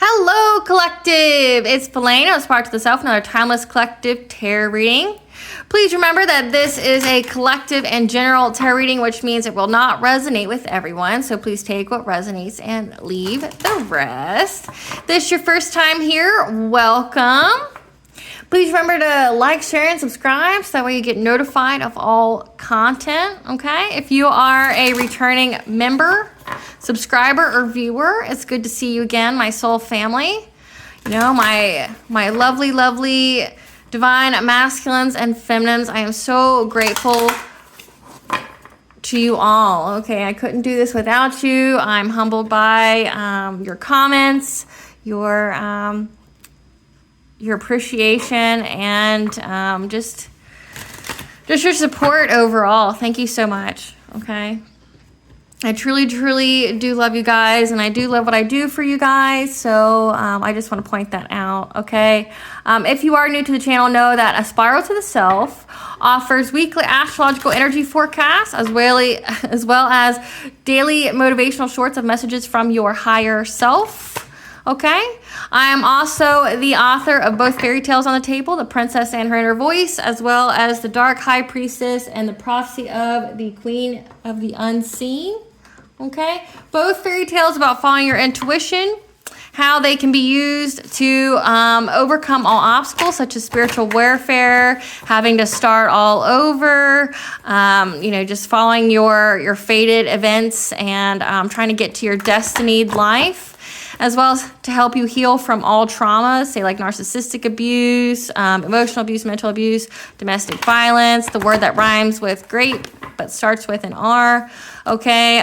Hello, collective. It's Fellaine. It's Spark to the Self, another timeless collective tarot reading. Please remember that this is a collective and general tarot reading, which means it will not resonate with everyone. So please take what resonates and leave the rest. If this is your first time here, welcome. Please remember to like, share, and subscribe so that way you get notified of all content, okay? If you are a returning member, subscriber, or viewer, it's good to see you again, my soul family. You know, my lovely, lovely divine masculines and feminines. I am so grateful to you all. Okay, I couldn't do this without you. I'm humbled by your comments, your appreciation, and just your support overall. Thank you so much. Okay, I truly do love you guys, and I do love what I do for you guys. So I just want to point that out. Okay, if you are new to the channel, know that A Spiral to the Self offers weekly astrological energy forecasts as well as daily motivational shorts of messages from your higher self. Okay, I am also the author of both fairy tales on the table, The Princess and Her Inner Voice, as well as The Dark High Priestess and The Prophecy of the Queen of the Unseen. Okay, both fairy tales about following your intuition, how they can be used to overcome all obstacles such as spiritual warfare, having to start all over, just following your fated events and trying to get to your destinied life, as well as to help you heal from all traumas, say like narcissistic abuse, emotional abuse, mental abuse, domestic violence, the word that rhymes with grape but starts with an R, okay,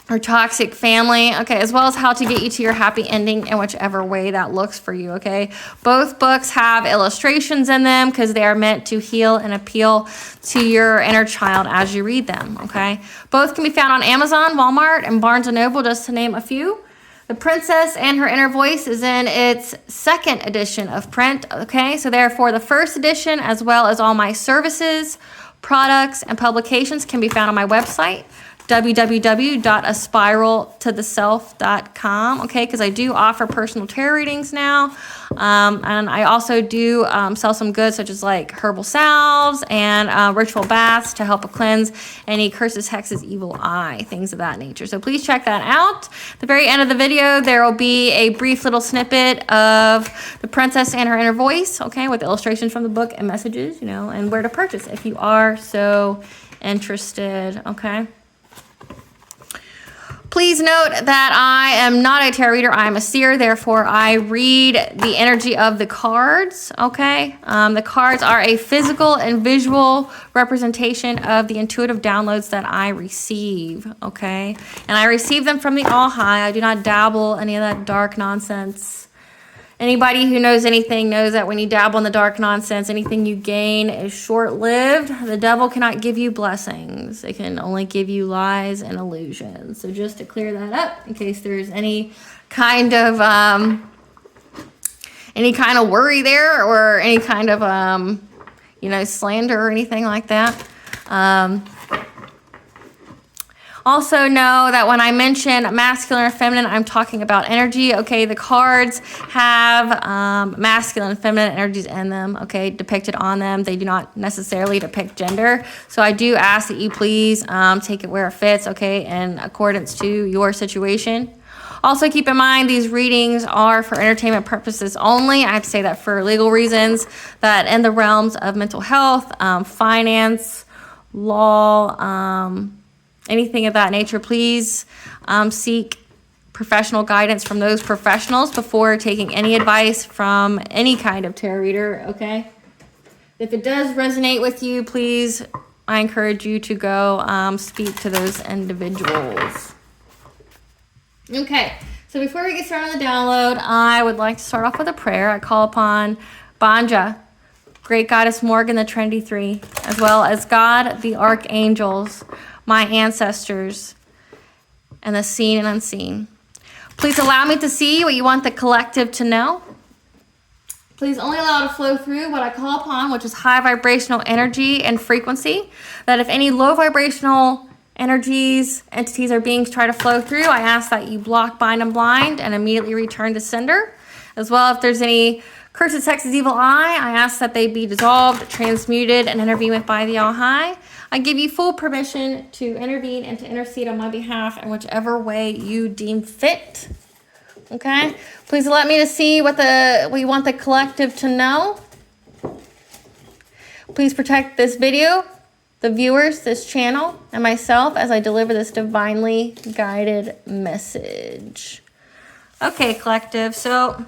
or toxic family, okay, as well as how to get you to your happy ending in whichever way that looks for you, okay. Both books have illustrations in them because they are meant to heal and appeal to your inner child as you read them, okay. Both can be found on Amazon, Walmart, and Barnes & Noble, just to name a few. The Princess and Her Inner Voice is in its second edition of print, okay? So therefore, the first edition, as well as all my services, products, and publications can be found on my website, www.aspiraltotheself.com, okay? Because I do offer personal tarot readings now, and I also do sell some goods such as like Herbal Salves and ritual baths to help cleanse any curses, hexes, evil eye, things of that nature. So please check that out. At the very end of the video, there will be a brief little snippet of The Princess and Her Inner Voice, okay, with illustrations from the book and messages, and where to purchase if you are so interested, okay? Please note that I am not a tarot reader. I am a seer. Therefore, I read the energy of the cards, okay? The cards are a physical and visual representation of the intuitive downloads that I receive, okay? And I receive them from the All High. I do not dabble any of that dark nonsense. Anybody who knows anything knows that when you dabble in the dark nonsense, anything you gain is short-lived. The devil cannot give you blessings. It can only give you lies and illusions. So just to clear that up, in case there's any kind of worry there, or any kind of slander or anything like that. Also know that when I mention masculine or feminine, I'm talking about energy, okay? The cards have masculine and feminine energies in them, okay, depicted on them. They do not necessarily depict gender. So I do ask that you please take it where it fits, okay, in accordance to your situation. Also keep in mind these readings are for entertainment purposes only. I have to say that for legal reasons, that in the realms of mental health, finance, law, anything of that nature, please seek professional guidance from those professionals before taking any advice from any kind of tarot reader, okay? If it does resonate with you, please, I encourage you to go speak to those individuals. Okay, so before we get started on the download, I would like to start off with a prayer. I call upon Banja, Great Goddess Morgan, the Trinity Three, as well as God, the Archangels, my ancestors, and the seen and unseen. Please allow me to see what you want the collective to know. Please only allow it to flow through what I call upon, which is high vibrational energy and frequency, that if any low vibrational energies, entities, or beings try to flow through, I ask that you block, bind, and blind and immediately return to sender. As well, if there's any curses, hexes, evil eye, I ask that they be dissolved, transmuted, and intervened with by the All-High. I give you full permission to intervene and to intercede on my behalf in whichever way you deem fit. Okay? Please let me to see what you want the collective to know. Please protect this video, the viewers, this channel, and myself as I deliver this divinely guided message. Okay, collective. So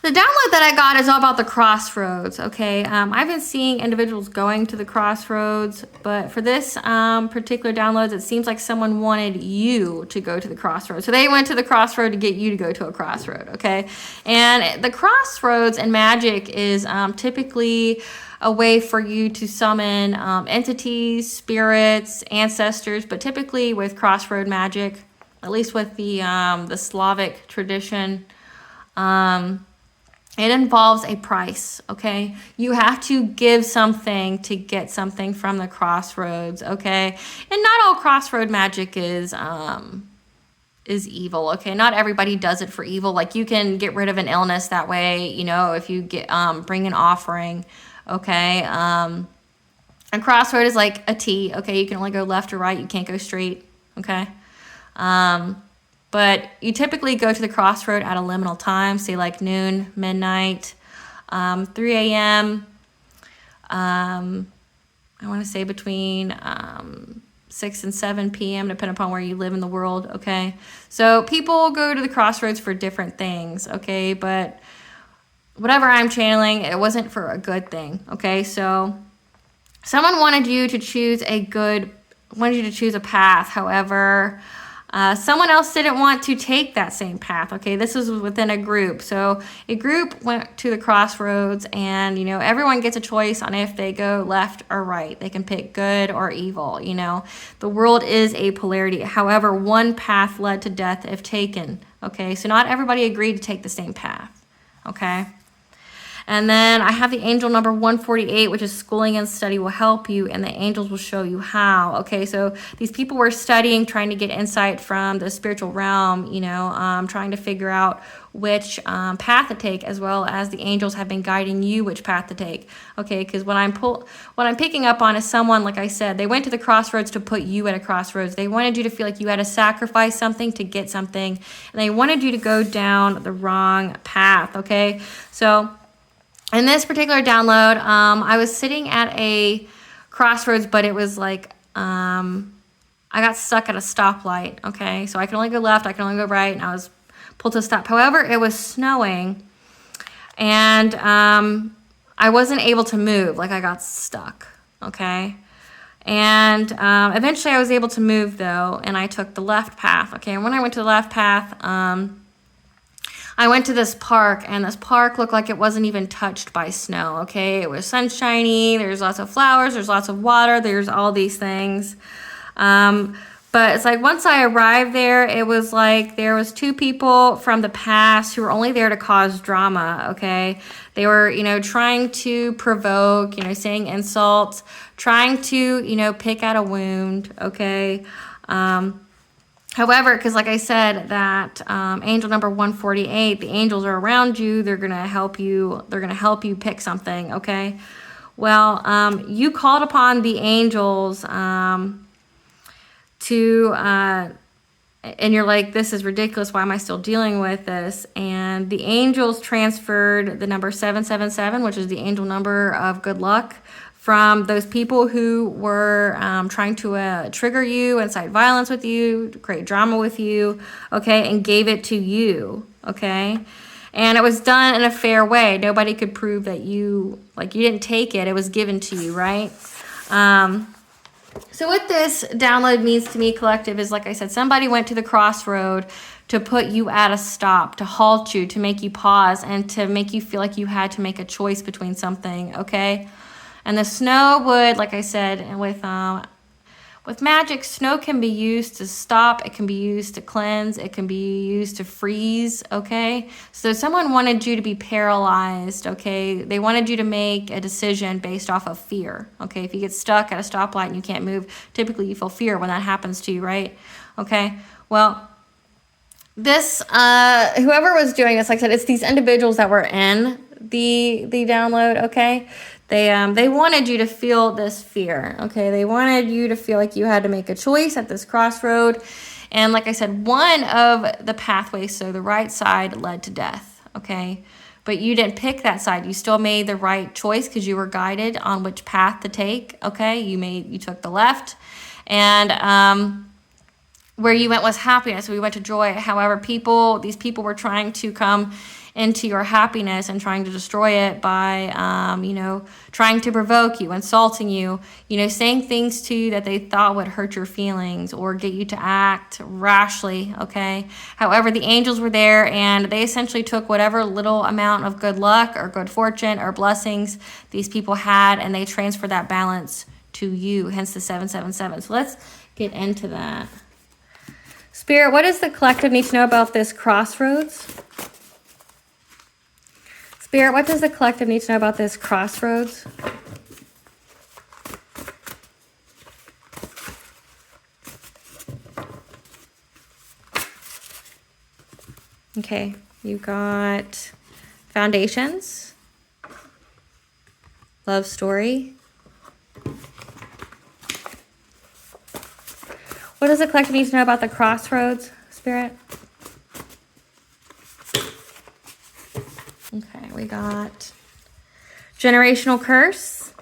the download that I got is all about the Crossroads, okay? I've been seeing individuals going to the Crossroads, but for this particular download, it seems like someone wanted you to go to the Crossroads. So they went to the Crossroad to get you to go to a Crossroad, okay? And the Crossroads in magic is typically a way for you to summon entities, spirits, ancestors, but typically with Crossroad magic, at least with the Slavic tradition, it involves a price, okay? You have to give something to get something from the Crossroads, okay? And not all Crossroad magic is evil, okay? Not everybody does it for evil. Like, you can get rid of an illness that way, you know, if you get bring an offering, okay? And Crossroad is like a T, okay? You can only go left or right. You can't go straight, okay? But you typically go to the Crossroad at a liminal time, say like noon, midnight, 3 a.m. I want to say between 6 and 7 p.m., depending upon where you live in the world, okay? So people go to the Crossroads for different things, okay? But whatever I'm channeling, it wasn't for a good thing, okay? So someone wanted you to choose a path. However, someone else didn't want to take that same path, okay? This was within a group. So a group went to the Crossroads, and, you know, everyone gets a choice on if they go left or right. They can pick good or evil, you know. The world is a polarity. However, one path led to death if taken, okay? So not everybody agreed to take the same path, okay? And then I have the angel number 148, which is schooling and study will help you, and the angels will show you how. Okay, so these people were studying, trying to get insight from the spiritual realm, you know, trying to figure out which path to take, as well as the angels have been guiding you which path to take. Okay, because what I'm picking up on is someone, like I said, they went to the Crossroads to put you at a crossroads. They wanted you to feel like you had to sacrifice something to get something, and they wanted you to go down the wrong path. Okay, so in this particular download, I was sitting at a crossroads, but it was like, I got stuck at a stoplight, okay? So I could only go left, I could only go right, and I was pulled to a stop. However, it was snowing, and I wasn't able to move, like I got stuck, okay? And eventually I was able to move, though, and I took the left path, okay? And when I went to the left path, I went to this park, and this park looked like it wasn't even touched by snow, okay? It was sunshiny, there's lots of flowers, there's lots of water, there's all these things. But it's like once I arrived there, it was like there was two people from the past who were only there to cause drama, okay? They were, you know, trying to provoke, you know, saying insults, trying to, you know, pick at a wound, okay? However, because like I said, that angel number 148, the angels are around you. They're going to help you. They're going to help you pick something, okay? Well, you called upon the angels and you're like, this is ridiculous. Why am I still dealing with this? And the angels transferred the number 777, which is the angel number of good luck, from those people who were trying to trigger you, incite violence with you, create drama with you, okay, and gave it to you, okay? And it was done in a fair way. Nobody could prove that you didn't take it. It was given to you, right? So what this download means to me, collective, is, like I said, somebody went to the crossroad to put you at a stop, to halt you, to make you pause, and to make you feel like you had to make a choice between something, okay? And the snow would, like I said, with with magic, snow can be used to stop, it can be used to cleanse, it can be used to freeze, okay? So someone wanted you to be paralyzed, okay? They wanted you to make a decision based off of fear, okay? If you get stuck at a stoplight and you can't move, typically you feel fear when that happens to you, right? Okay, well, this, whoever was doing this, like I said, it's these individuals that were in the download, okay? They wanted you to feel this fear, okay? They wanted you to feel like you had to make a choice at this crossroad. And like I said, one of the pathways, so the right side, led to death, okay? But you didn't pick that side. You still made the right choice because you were guided on which path to take, okay? You took the left. And where you went was happiness. We went to joy. However, these people were trying to come into your happiness and trying to destroy it by, trying to provoke you, insulting you, saying things to you that they thought would hurt your feelings or get you to act rashly, okay? However, the angels were there and they essentially took whatever little amount of good luck or good fortune or blessings these people had and they transferred that balance to you, hence the 777. So let's get into that. Spirit, what does the collective need to know about this crossroads? Spirit, what does the collective need to know about this crossroads? Okay, you got foundations, love story. What does the collective need to know about the crossroads, Spirit? Okay, we got generational curse,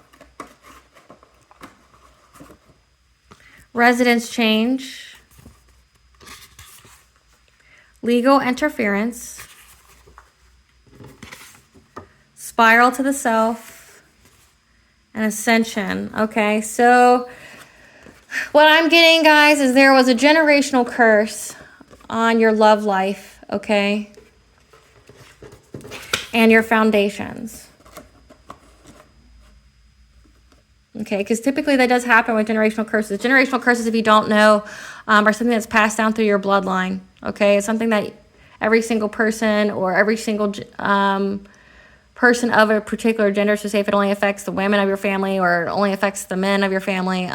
residence change, legal interference, spiral to the self, and ascension. Okay, so what I'm getting, guys, is there was a generational curse on your love life, okay? And your foundations. Okay, because typically that does happen with generational curses. Generational curses, if you don't know, are something that's passed down through your bloodline. Okay, it's something that every single person or every single person of a particular gender, so say if it only affects the women of your family or it only affects the men of your family,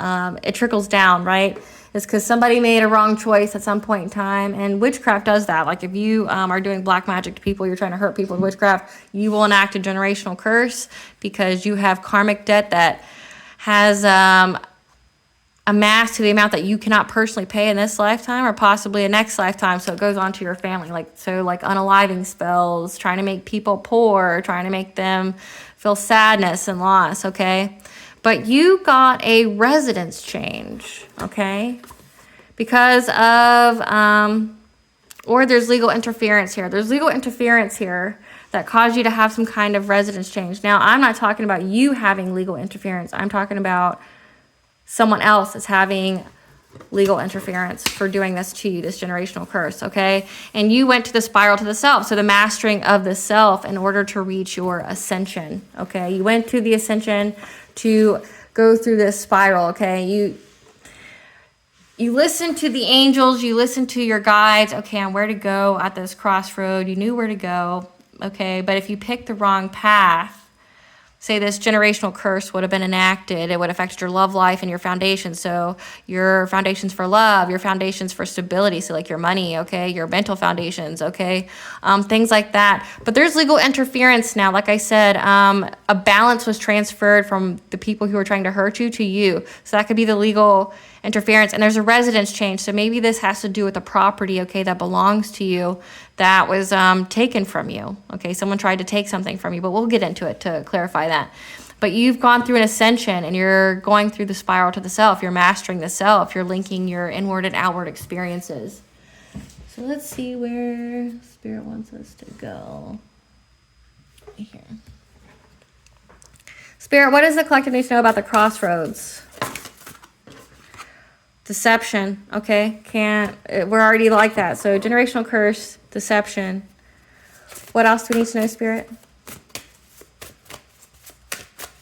it trickles down, right? It's because somebody made a wrong choice at some point in time, and witchcraft does that. Like if you are doing black magic to people, you're trying to hurt people with witchcraft, you will enact a generational curse because you have karmic debt that has amassed to the amount that you cannot personally pay in this lifetime or possibly a next lifetime, so it goes on to your family. Like unaliving spells, trying to make people poor, trying to make them feel sadness and loss, okay? But you got a residence change, okay? Because of, or there's legal interference here. There's legal interference here that caused you to have some kind of residence change. Now, I'm not talking about you having legal interference. I'm talking about someone else is having legal interference for doing this to you, this generational curse, okay? And you went to the spiral to the self, so the mastering of the self in order to reach your ascension, okay? You went to the ascension to go through this spiral, okay? You listen to the angels, you listen to your guides, okay, on where to go at this crossroad. You knew where to go, okay? But if you pick the wrong path, say this generational curse would have been enacted, it would affect your love life and your foundations. So your foundations for love, your foundations for stability, so like your money, okay, your mental foundations, okay, things like that. But there's legal interference now. Like I said, a balance was transferred from the people who were trying to hurt you to you. So that could be the legal interference. And there's a residence change. So maybe this has to do with the property, okay, that belongs to you that was taken from you. Okay, someone tried to take something from you, but we'll get into it to clarify that. But you've gone through an ascension and you're going through the spiral to the self. You're mastering the self. You're linking your inward and outward experiences. So let's see where Spirit wants us to go. Here. Spirit, what does the collective need to know about the crossroads? Deception, okay? We're already like that. So generational curse, deception. What else do we need to know, Spirit?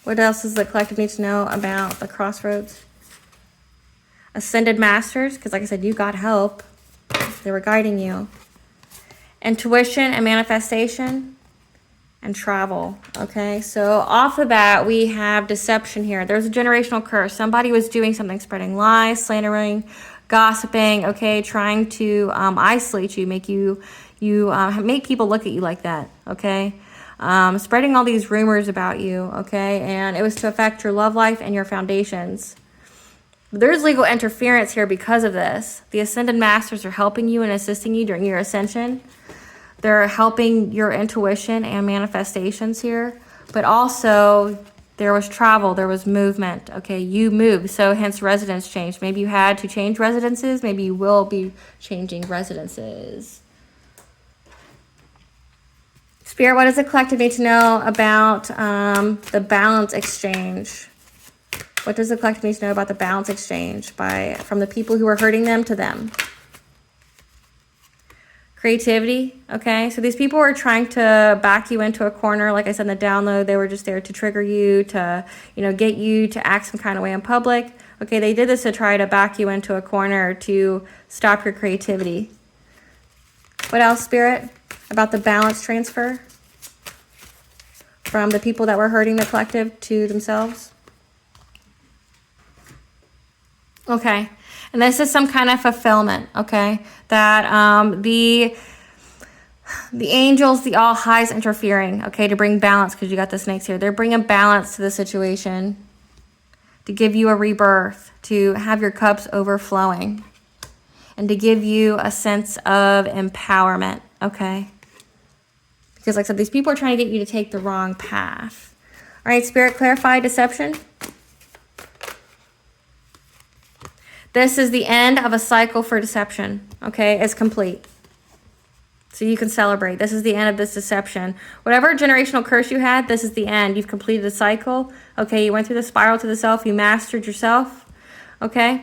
What else does the collective need to know about the crossroads? Ascended Masters, because like I said, you got help. They were guiding you. Intuition and manifestation and travel. Okay, so off the bat, we have deception here. There's a generational curse. Somebody was doing something, spreading lies, slandering, gossiping, okay, trying to isolate you, make make people look at you like that, okay? Spreading all these rumors about you, okay? And it was to affect your love life and your foundations. There's legal interference here because of this. The Ascended Masters are helping you and assisting you during your ascension. They're helping your intuition and manifestations here. But also, there was travel, there was movement. Okay, you moved, so hence residence change. Maybe you had to change residences. Maybe you will be changing residences. Spirit, what does the collective need to know about the balance exchange? What does the collective need to know about the balance exchange from the people who are hurting them to them? Creativity, okay? So these people were trying to back you into a corner. Like I said in the download, they were just there to trigger you, to, get you to act some kind of way in public. Okay, they did this to try to back you into a corner to stop your creativity. What else, Spirit, about the balance transfer from the people that were hurting the collective to themselves? Okay. And this is some kind of fulfillment, okay? That the angels, the all highs interfering, okay, to bring balance, because you got the snakes here. They're bringing balance to the situation, to give you a rebirth, to have your cups overflowing, and to give you a sense of empowerment, okay? Because like I said, these people are trying to get you to take the wrong path. All right, Spirit, clarify deception. This is the end of a cycle for deception, okay? It's complete. So you can celebrate. This is the end of this deception. Whatever generational curse you had, this is the end. You've completed the cycle, okay? You went through the spiral to the self. You mastered yourself, okay?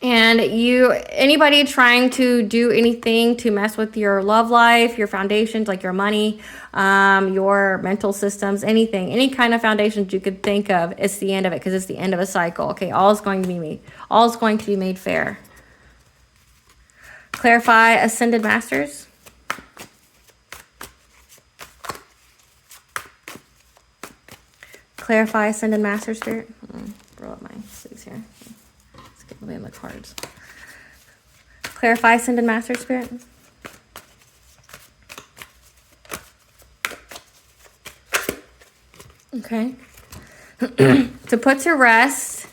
And anybody trying to do anything to mess with your love life, your foundations, like your money, your mental systems, anything, any kind of foundations you could think of, it's the end of it, because it's the end of a cycle. Okay, all is going to be made fair. Clarify Ascended Masters. Clarify Ascended Master, Spirit. Roll up my sleeves here. Let's get away in the cards. Clarify Ascended Master, Spirit. Okay. To put to rest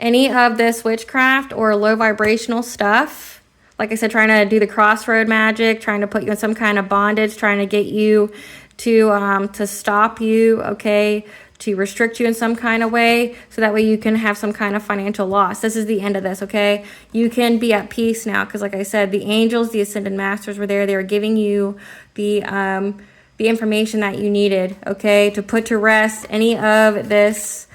any of this witchcraft or low vibrational stuff, like I said, trying to do the Crossroad magic, trying to put you in some kind of bondage, trying to get you to stop you, okay, to restrict you in some kind of way, so that way you can have some kind of financial loss. This is the end of this, okay? You can be at peace now, because like I said, the angels, the Ascended Masters were there. They were giving you the information that you needed, okay, to put to rest any of this.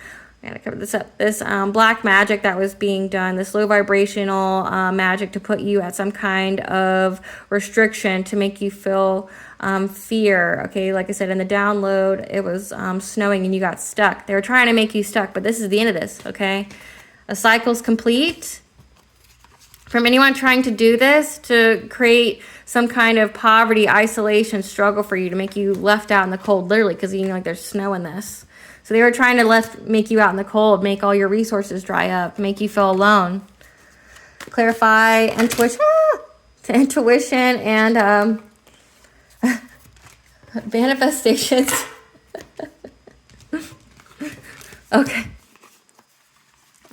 I'm gonna cover this up. This black magic that was being done, this low vibrational magic to put you at some kind of restriction, to make you feel fear. Okay, like I said in the download, it was snowing and you got stuck. They were trying to make you stuck, but this is the end of this. Okay, a cycle's complete. From anyone trying to do this to create some kind of poverty, isolation, struggle for you, to make you left out in the cold, literally, because like there's snow in this. So they were trying to make you out in the cold, make all your resources dry up, make you feel alone. Clarify intuition, and manifestations.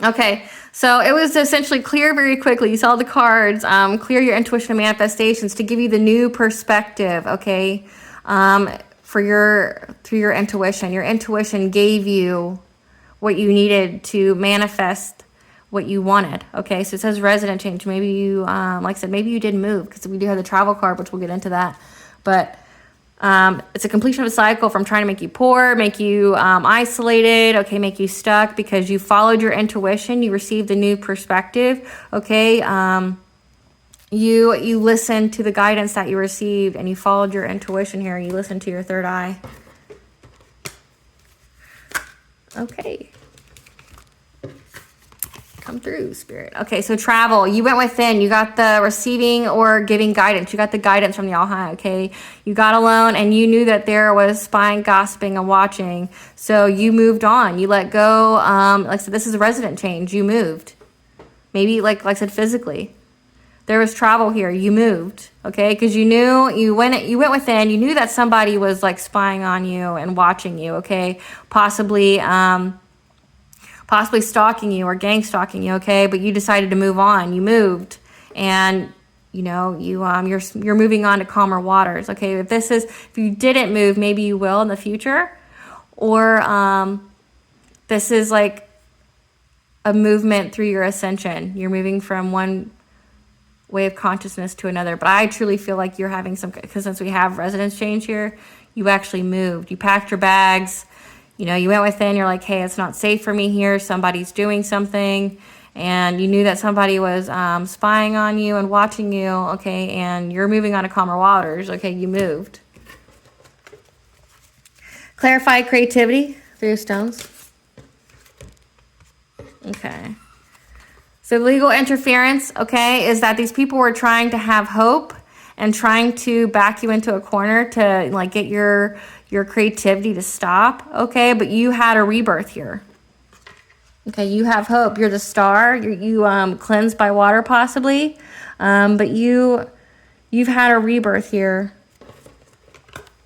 Okay. So it was essentially clear very quickly. You saw the cards, clear your intuition and manifestations to give you the new perspective, okay? Through your intuition. Your intuition gave you what you needed to manifest what you wanted, okay? So it says resident change. Maybe you, like I said, maybe you did move, because we do have the travel card, which we'll get into that. But it's a completion of a cycle from trying to make you poor, make you isolated, okay, make you stuck, because you followed your intuition, you received a new perspective, okay? You listened to the guidance that you received, and you followed your intuition here. You listened to your third eye. Okay. come through, Spirit. Okay, so travel. You went within. You got the receiving or giving guidance. You got the guidance from the All High, okay? You got alone and you knew that there was spying, gossiping, and watching. So you moved on. You let go. Like I said, this is a resident change. You moved. Maybe, like I said, physically. There was travel here. You moved, okay? Because you knew, you went within. You knew that somebody was, like, spying on you and watching you, okay? Possibly stalking you or gang stalking you, okay? But you decided to move on. You moved, and you know you're moving on to calmer waters, okay? If you didn't move, maybe you will in the future, or this is like a movement through your ascension. You're moving from one way of consciousness to another. But I truly feel like you're having some, because since we have residence change here, you actually moved. You packed your bags. You know, you went within, you're like, hey, it's not safe for me here. Somebody's doing something. And you knew that somebody was spying on you and watching you, okay? And you're moving on to calmer waters, okay? You moved. Clarify creativity through your stones. Okay. So legal interference, okay, is that these people were trying to have hope and trying to back you into a corner to like get your creativity to stop, okay? But you had a rebirth here. Okay, you have hope. You're the star. You cleansed by water possibly, but you've had a rebirth here.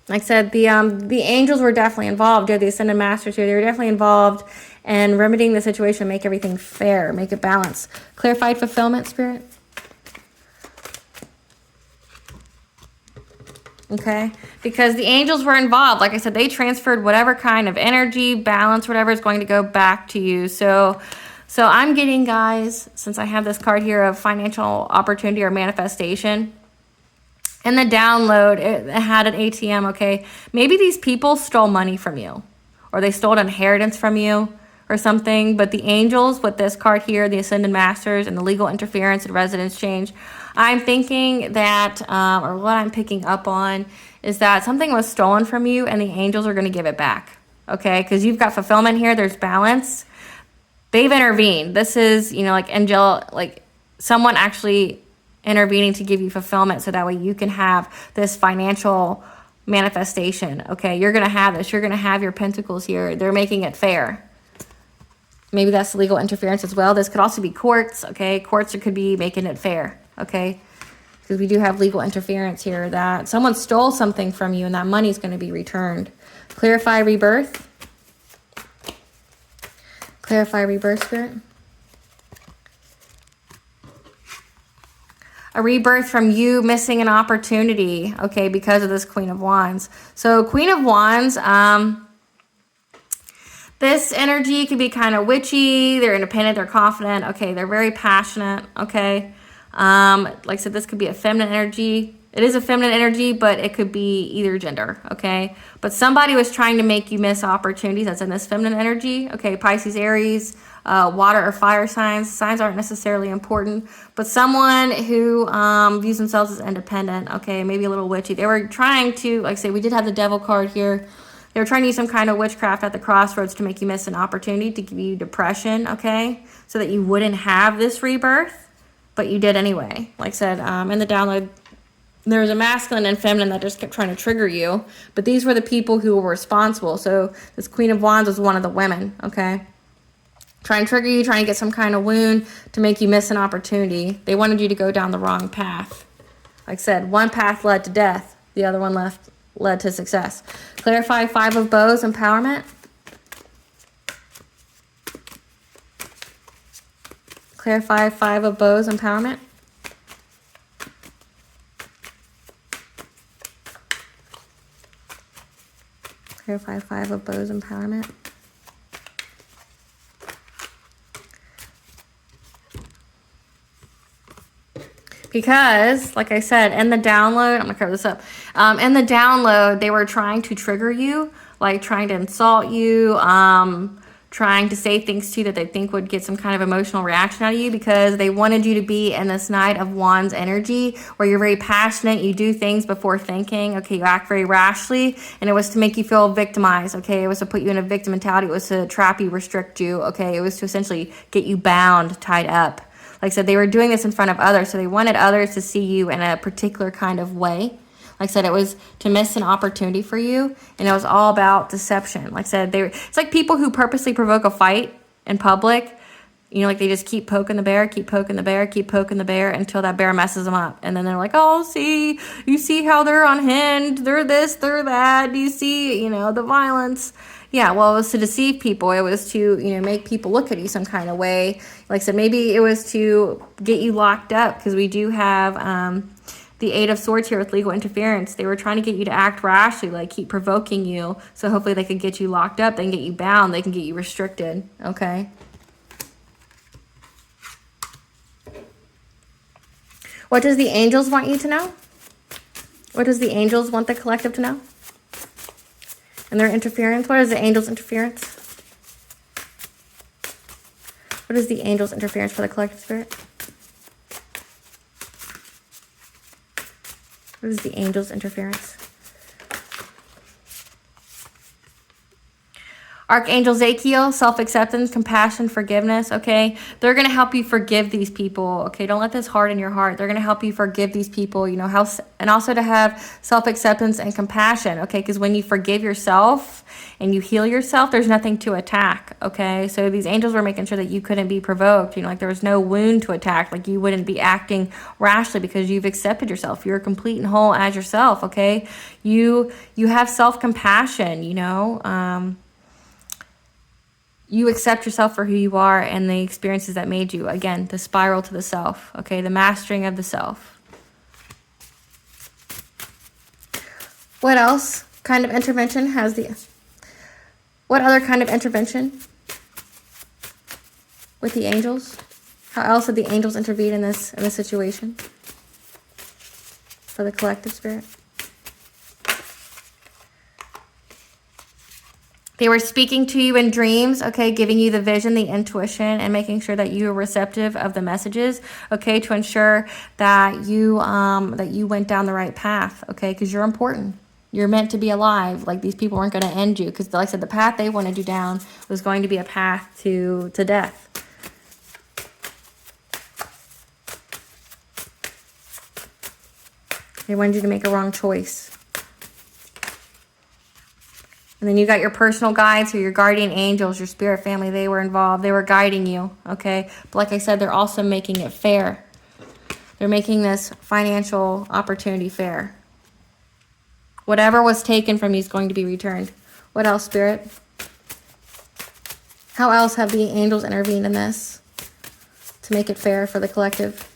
Like I said, the angels were definitely involved. They're the ascended masters here. They were definitely involved in remedying the situation, make everything fair, make it balanced. Clarified fulfillment, Spirit. Okay, because the angels were involved. Like I said, they transferred whatever kind of energy, balance, whatever is going to go back to you. So I'm getting, guys, since I have this card here of financial opportunity or manifestation, in the download, it had an ATM, okay? Maybe these people stole money from you, or they stole an inheritance from you or something. But the angels with this card here, the Ascended Masters and the legal interference and residence change, I'm thinking that, or what I'm picking up on, is that something was stolen from you and the angels are going to give it back, okay? Because you've got fulfillment here. There's balance. They've intervened. This is, you know, like Angelic, like someone actually intervening to give you fulfillment so that way you can have this financial manifestation, okay? You're going to have this. You're going to have your pentacles here. They're making it fair. Maybe that's legal interference as well. This could also be courts, okay? Courts could be making it fair, okay? Because we do have legal interference here that someone stole something from you and that money is going to be returned. Clarify rebirth. Clarify rebirth, Spirit. A rebirth from you missing an opportunity, okay, because of this Queen of Wands. So Queen of Wands, this energy can be kind of witchy. They're independent, they're confident, okay, they're very passionate, okay. Like I said, this could be a feminine energy. It is a feminine energy, but it could be either gender, okay? But somebody was trying to make you miss opportunities. That's in this feminine energy, okay? Pisces, Aries, water or fire signs. Signs aren't necessarily important, but someone who views themselves as independent, okay, maybe a little witchy. They were trying to, like I say, we did have the devil card here. They were trying to use some kind of witchcraft at the crossroads to make you miss an opportunity, to give you depression, okay? So that you wouldn't have this rebirth, but you did anyway. Like I said, in the download, there was a masculine and feminine that just kept trying to trigger you. But these were the people who were responsible. So this Queen of Wands was one of the women, okay? Trying to trigger you, trying to get some kind of wound to make you miss an opportunity. They wanted you to go down the wrong path. Like I said, one path led to death. The other one led to success. Clarify Five of Bows, empowerment. Clarify Five of Bows, empowerment. Clarify Five of Bows, empowerment. Because, like I said, in the download, I'm going to cover this up. In the download, they were trying to trigger you, like trying to insult you, trying to say things to you that they think would get some kind of emotional reaction out of you, because they wanted you to be in this Knight of Wands energy where you're very passionate, you do things before thinking, okay, you act very rashly, and it was to make you feel victimized, okay, it was to put you in a victim mentality, it was to trap you, restrict you, okay, it was to essentially get you bound, tied up. Like I said, they were doing this in front of others, so they wanted others to see you in a particular kind of way. Like I said, it was to miss an opportunity for you, and it was all about deception. Like I said, it's like people who purposely provoke a fight in public. You know, like they just keep poking the bear, keep poking the bear, keep poking the bear until that bear messes them up. And then they're like, oh, see, you see how they're unhinged, they're this, they're that. Do you see, the violence? Yeah, well, it was to deceive people. It was to, make people look at you some kind of way. Like I said, maybe it was to get you locked up, because we do have the Eight of Swords here with legal interference. They were trying to get you to act rashly, like keep provoking you. So hopefully they could get you locked up. They can get you bound. They can get you restricted. Okay. What does the angels want you to know? What does the angels want the collective to know? And their interference? What is the angels' interference? What is the angels' interference for the collective spirit? What is the angels' interference? Archangel Zakiel, self-acceptance, compassion, forgiveness, okay? They're going to help you forgive these people, okay? Don't let this harden your heart. They're going to help you forgive these people, and also to have self-acceptance and compassion, okay? Because when you forgive yourself and you heal yourself, there's nothing to attack, okay? So these angels were making sure that you couldn't be provoked, like there was no wound to attack, like you wouldn't be acting rashly because you've accepted yourself. You're complete and whole as yourself, okay? You have self-compassion, you accept yourself for who you are and the experiences that made you. Again, the spiral to the self, okay? The mastering of the self. What else kind of intervention has what other kind of intervention with the angels? How else did the angels intervene in this situation for the collective spirit? They were speaking to you in dreams, okay, giving you the vision, the intuition, and making sure that you were receptive of the messages, okay, to ensure that you went down the right path, okay, because you're important. You're meant to be alive. Like, these people weren't going to end you, because, like I said, the path they wanted you down was going to be a path to death. They wanted you to make a wrong choice. And then you got your personal guides, or your guardian angels, your spirit family. They were involved. They were guiding you, okay? But like I said, they're also making it fair. They're making this financial opportunity fair. Whatever was taken from you is going to be returned. What else, Spirit? How else have the angels intervened in this to make it fair for the collective?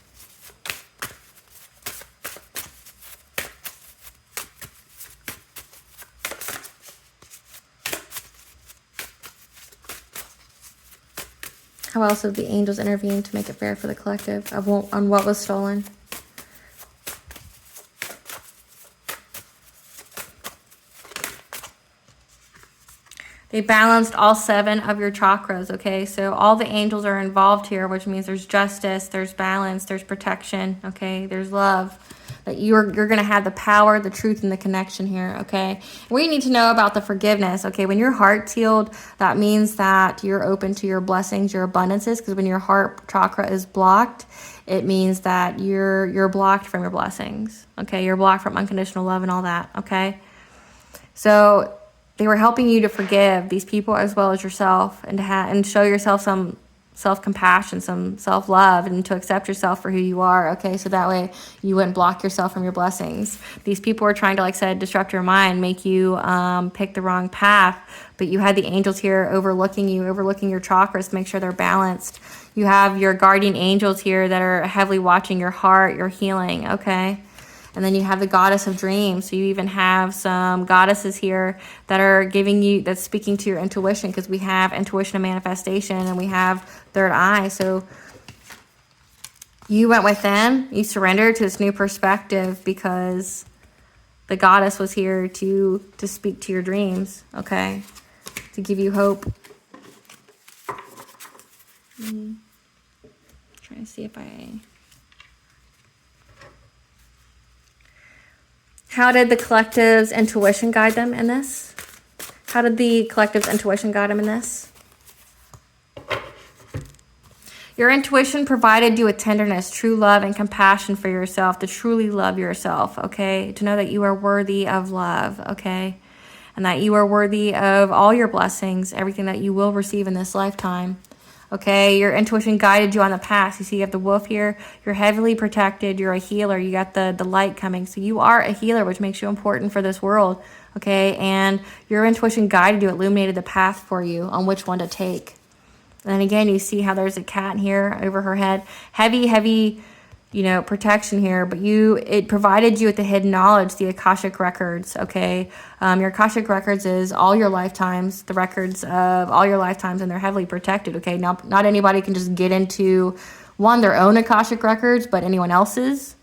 How else have the angels intervened to make it fair for the collective on what was stolen? They balanced all 7 of your chakras, okay? So all the angels are involved here, which means there's justice, there's balance, there's protection, okay? There's love. That you're going to have the power, the truth, and the connection here, okay? We need to know about the forgiveness, okay? When your heart's healed, that means that you're open to your blessings, your abundances, because when your heart chakra is blocked, it means that you're blocked from your blessings, okay? You're blocked from unconditional love and all that, okay? So they were helping you to forgive these people as well as yourself, and to and show yourself some self-compassion, some self-love, and to accept yourself for who you are, okay? So that way you wouldn't block yourself from your blessings. These people were trying to, like I said, disrupt your mind, make you pick the wrong path, but you had the angels here overlooking you, overlooking your chakras to make sure they're balanced. You have your guardian angels here that are heavily watching your heart, your healing, okay? And then you have the goddess of dreams. So you even have some goddesses here that are that's speaking to your intuition, because we have intuition and manifestation, and we have third eye. So you went with them. You surrendered to this new perspective because the goddess was here to speak to your dreams, okay? To give you hope. Trying to see if I... How did the collective's intuition guide them in this? How did the collective's intuition guide them in this? Your intuition provided you with tenderness, true love, and compassion for yourself, to truly love yourself, okay? To know that you are worthy of love, okay? And that you are worthy of all your blessings, everything that you will receive in this lifetime, okay? Your intuition guided you on the path. You see, you have the wolf here. You're heavily protected. You're a healer. You got the light coming. So you are a healer, which makes you important for this world, okay? And your intuition guided you, illuminated the path for you on which one to take. And then again, you see how there's a cat here over her head. Heavy, you know, protection here. But it provided you with the hidden knowledge, the Akashic records, okay? Your Akashic records is all your lifetimes, the records of all your lifetimes, and they're heavily protected, okay? Not anybody can just get into, their own Akashic records, but anyone else's.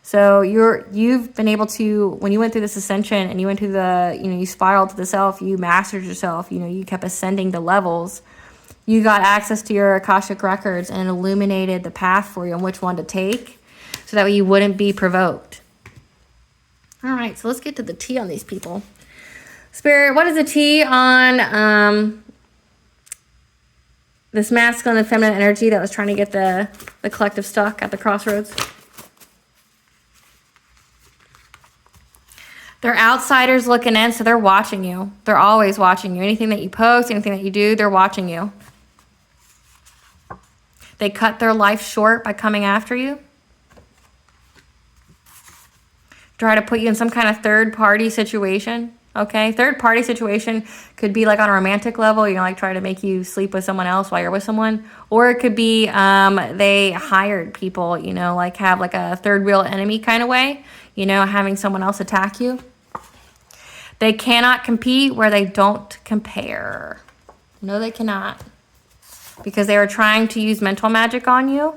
So you've been able to, when you went through this ascension and you went through you spiraled to the self, you mastered yourself, you kept ascending the levels. You got access to your Akashic records and illuminated the path for you on which one to take, so that way you wouldn't be provoked. All right, so let's get to the T on these people. Spirit, what is the T on this masculine and feminine energy that was trying to get the collective stuck at the crossroads? They're outsiders looking in, so they're watching you. They're always watching you. Anything that you post, anything that you do, they're watching you. They cut their life short by coming after you. Try to put you in some kind of third-party situation, okay? Third-party situation could be like on a romantic level, like try to make you sleep with someone else while you're with someone. Or it could be they hired people, like have like a third wheel enemy kind of way, having someone else attack you. They cannot compete where they don't compare. No, they cannot. Because they were trying to use mental magic on you.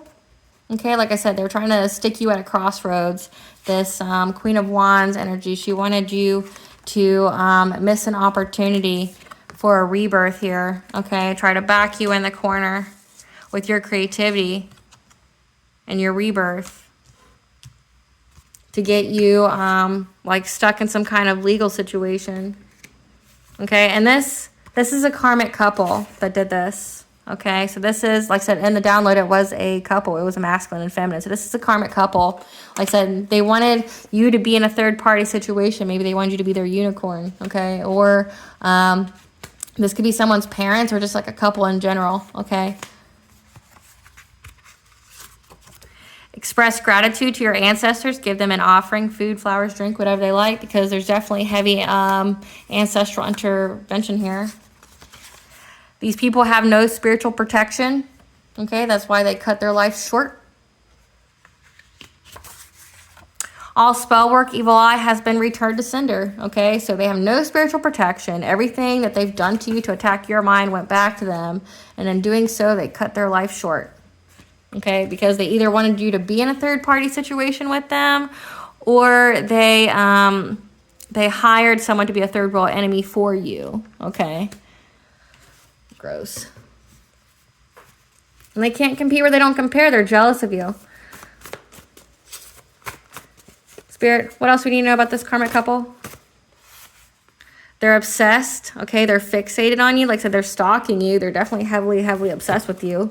Okay, like I said, they were trying to stick you at a crossroads. This Queen of Wands energy, she wanted you to miss an opportunity for a rebirth here. Okay, try to back you in the corner with your creativity and your rebirth to get you like stuck in some kind of legal situation. Okay, and this is a karmic couple that did this. Okay, so this is, like I said, in the download, it was a couple. It was a masculine and feminine. So this is a karmic couple. Like I said, they wanted you to be in a third-party situation. Maybe they wanted you to be their unicorn, okay? Or this could be someone's parents or just like a couple in general, okay? Express gratitude to your ancestors. Give them an offering, food, flowers, drink, whatever they like, because there's definitely heavy ancestral intervention here. These people have no spiritual protection. Okay, that's why they cut their life short. All spell work, evil eye has been returned to sender. Okay, so they have no spiritual protection. Everything that they've done to you to attack your mind went back to them. And in doing so, they cut their life short. Okay, because they either wanted you to be in a third-party situation with them, or they hired someone to be a third-world enemy for you. Okay. Gross. And they can't compete where they don't compare. They're jealous of you. Spirit, what else we need to know about this karmic couple? They're obsessed. Okay, they're fixated on you. Like I said, they're stalking you. They're definitely heavily obsessed with you.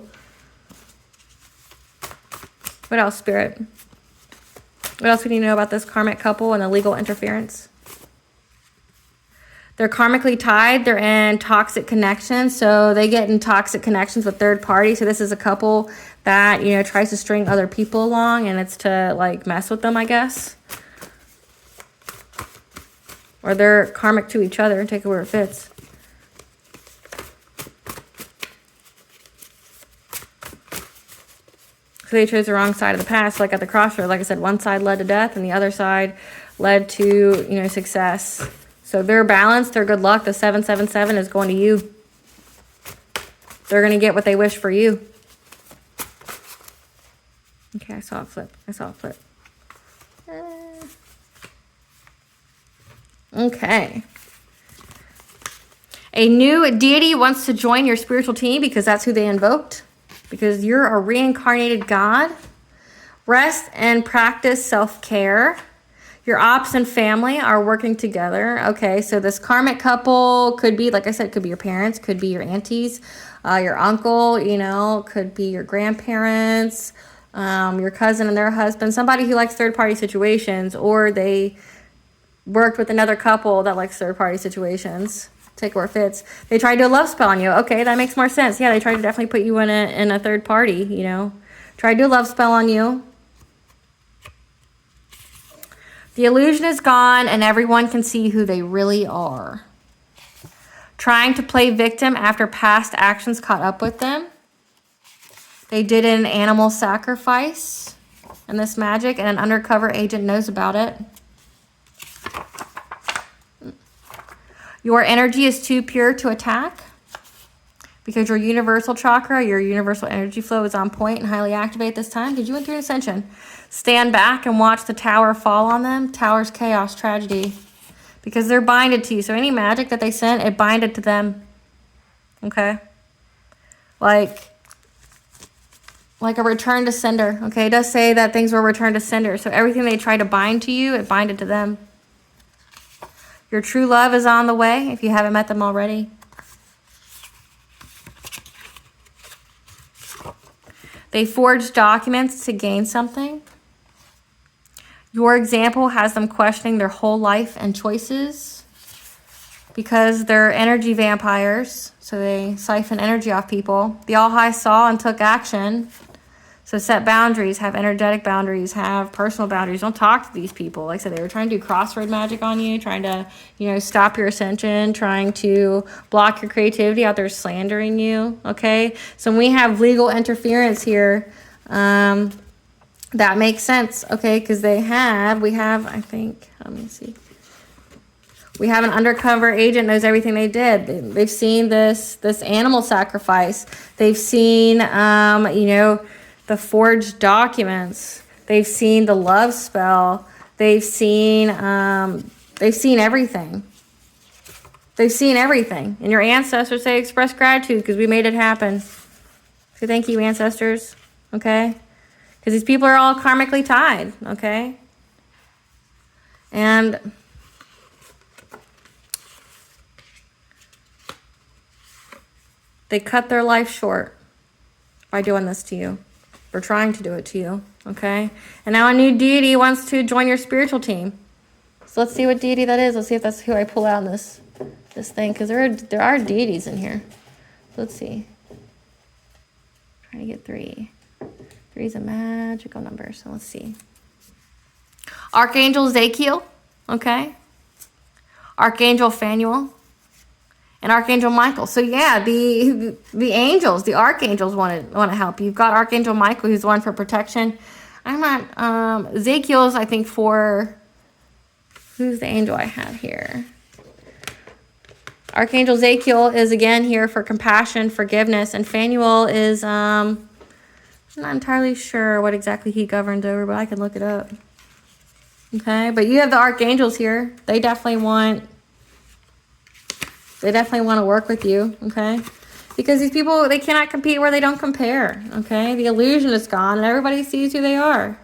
What else, Spirit? What else we need to know about this karmic couple and the legal interference? They're karmically tied. They're in toxic connections. So they get in toxic connections with third parties. So this is a couple that, tries to string other people along, and it's to like mess with them, I guess. Or they're karmic to each other. Take it where it fits. So they chose the wrong side of the path. Like at the crossroad, like I said, one side led to death and the other side led to, success. So they're balanced, they're good luck. The 777 is going to you. They're going to get what they wish for you. Okay, I saw it flip. Okay. A new deity wants to join your spiritual team because that's who they invoked. because you're a reincarnated God. Rest and practice self-care. Your ops and family are working together. Okay, so this karmic couple could be, like I said, could be your parents, could be your aunties, your uncle, you know, could be your grandparents, your cousin and their husband, somebody who likes third-party situations, or they worked with another couple that likes third-party situations. Take where it fits. They tried to do a love spell on you. Okay, that makes more sense. Yeah, they tried to definitely put you in a third party, you know. Tried to do a love spell on you. The illusion is gone and everyone can see who they really are. Trying to play victim after past actions caught up with them. They did an animal sacrifice in this magic, and an undercover agent knows about it. Your energy is too pure to attack because your universal chakra, your universal energy flow is on point and highly activated this time because you went through an ascension. Stand back and watch the tower fall on them. Tower's chaos, tragedy, because they're binded to you. So any magic that they sent, it binded to them. Okay? Like a return to sender. Okay? It does say that things were returned to sender. So everything they tried to bind to you, it binded to them. Your true love is on the way if you haven't met them already. They forged documents to gain something. Your example has them questioning their whole life and choices because they're energy vampires. So they siphon energy off people. The All High saw and took action. So set boundaries, have energetic boundaries, have personal boundaries. Don't talk to these people. Like I said, they were trying to do crossroad magic on you, trying to, you know, stop your ascension, trying to block your creativity out there, slandering you. Okay. So when we have legal interference here, that makes sense. Okay. Because we have, I think, let me see. We have an undercover agent knows everything they did. They've seen this animal sacrifice. They've seen, you know, the forged documents. They've seen the love spell. They've seen everything. They've seen everything. And your ancestors say express gratitude because we made it happen. So thank you, ancestors. Okay? Because these people are all karmically tied. Okay? And they cut their life short by doing this to you. Or trying to do it to you, okay? And now a new deity wants to join your spiritual team. So let's see what deity that is. Let's see if that's who I pull out in this thing, because there are deities in here. Let's see. Trying to get 3. 3 is a magical number, so let's see. Archangel Zachiel, okay? Archangel Phanuel. And Archangel Michael. So yeah, the angels, the archangels want to help you. You've got Archangel Michael, who's the one for protection. I'm not Zachiel's, I think, for who's the angel I have here? Archangel Zachiel is again here for compassion, forgiveness, and Phanuel is I'm not entirely sure what exactly he governs over, but I can look it up. Okay, but you have the archangels here. They definitely want to work with you, okay? Because these people, they cannot compete where they don't compare, okay? The illusion is gone and everybody sees who they are.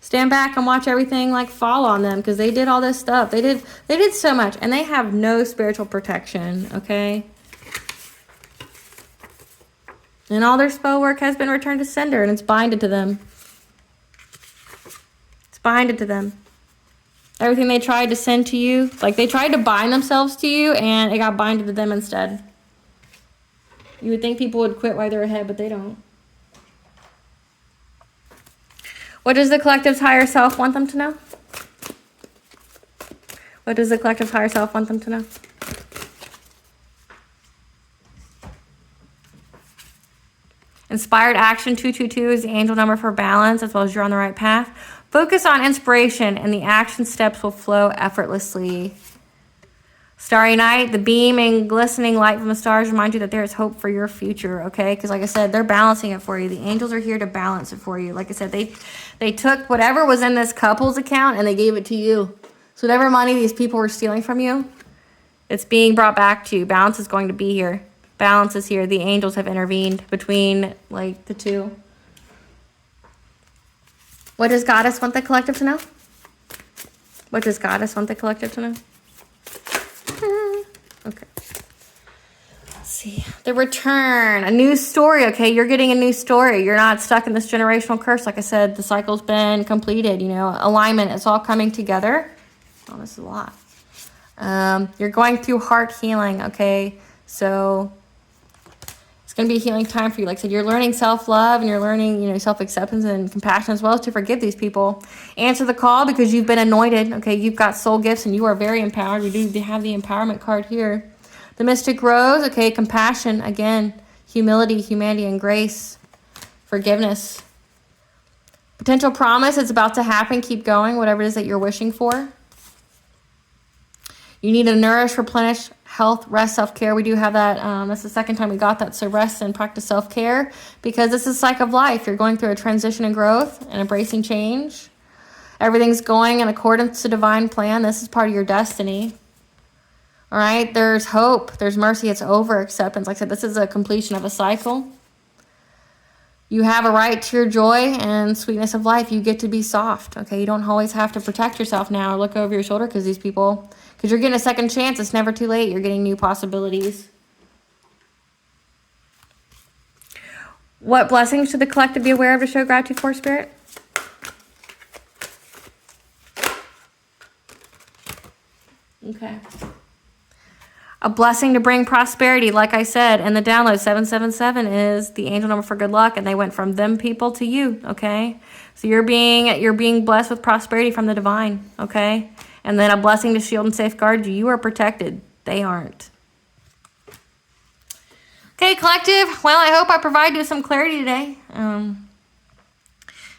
Stand back and watch everything like fall on them because they did all this stuff. They did so much and they have no spiritual protection, okay? And all their spell work has been returned to sender and it's binded to them. It's binded to them. Everything they tried to send to you, like they tried to bind themselves to you and it got binded to them instead. You would think people would quit while they're ahead, but they don't. What does the collective's higher self want them to know? What does the collective's higher self want them to know? Inspired action 222 is the angel number for balance as well as you're on the right path. Focus on inspiration and the action steps will flow effortlessly. Starry night, the beam and glistening light from the stars remind you that there is hope for your future, okay? Because like I said, they're balancing it for you. The angels are here to balance it for you. Like I said, they took whatever was in this couple's account and they gave it to you. So whatever money these people were stealing from you, it's being brought back to you. Balance is going to be here. balances here. The angels have intervened between like the two. What does Goddess want the collective to know? What does Goddess want the collective to know? Okay. Let's see. The return. A new story, okay? You're getting a new story. You're not stuck in this generational curse. Like I said, the cycle's been completed. You know, alignment. It's all coming together. Oh, this is a lot. You're going through heart healing, okay? So it's going to be a healing time for you. Like I said, you're learning self-love and you're learning, you know, self-acceptance and compassion, as well as to forgive these people. Answer the call because you've been anointed, okay? You've got soul gifts and you are very empowered. You do have the empowerment card here. The Mystic Rose, okay? Compassion, again. Humility, humanity, and grace. Forgiveness. Potential promise, it's about to happen. Keep going, whatever it is that you're wishing for. You need to nourish, replenish, health, rest, self-care. We do have that. That's the second time we got that. So rest and practice self-care because this is a cycle of life. You're going through a transition and growth and embracing change. Everything's going in accordance to divine plan. This is part of your destiny. All right. There's hope. There's mercy. It's over. Acceptance. Like I said, this is a completion of a cycle. You have a right to your joy and sweetness of life. You get to be soft. Okay. You don't always have to protect yourself now or look over your shoulder because these people... Because you're getting a second chance. It's never too late. You're getting new possibilities. What blessings should the collective be aware of to show gratitude for, Spirit? Okay. A blessing to bring prosperity, like I said, and the download 777 is the angel number for good luck, and they went from them people to you, okay? So you're being blessed with prosperity from the divine, okay? And then a blessing to shield and safeguard you. You are protected. They aren't. Okay, collective. Well, I hope I provide you some clarity today.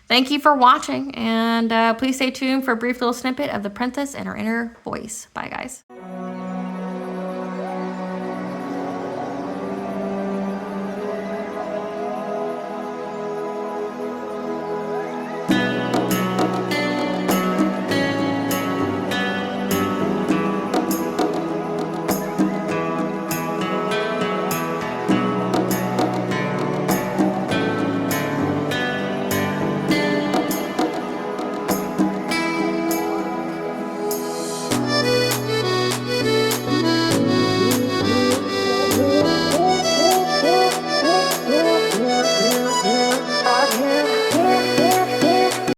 Thank you for watching. And please stay tuned for a brief little snippet of the princess and her inner voice. Bye, guys.